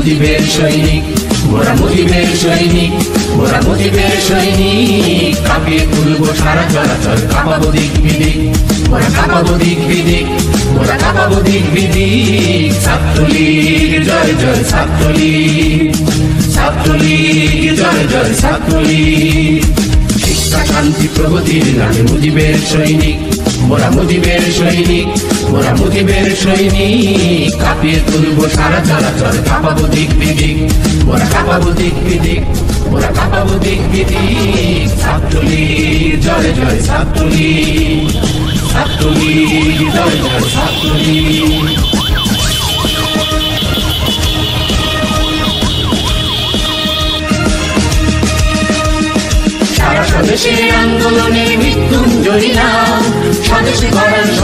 মুজিবের সৈনিক, মোরা মুজিবের সৈনিক, মোরা মুজিবের সৈনিক। কাঁপিয়ে তুলবো সারা চরাচর, কাঁপাবো দিক বিদিক, মোরা কাঁপাবো দিক বিদিক, মোরা কাঁপাবো দিক বিদিক। ছাত্রলীগ জয় জয় ছাত্রলীগ, ছাত্রলীগ জয় জয় ছাত্রলীগ। শিক্ষা শান্তি প্রগতির নামে মুজিবের সৈনিক, মোরা মুজিবের সৈনিক, মোরা মুজিবের সৈনিক। কাঁপিয়ে তুলবো সারা চরাচর, কাঁপাবো দিক বিদিক, মোরা কাঁপাবো দিক বিদিক, মোরা কাঁপাবো দিক বিদিক। ছাত্রলীগ জয় জয় ছাত্রলীগ, ছাত্রলীগ জয় জয় ছাত্রলীগ। সারা স্বদেশে আন্দোলনে মৃত্যুঞ্জয়ী নাম, স্বদেশে গড়ার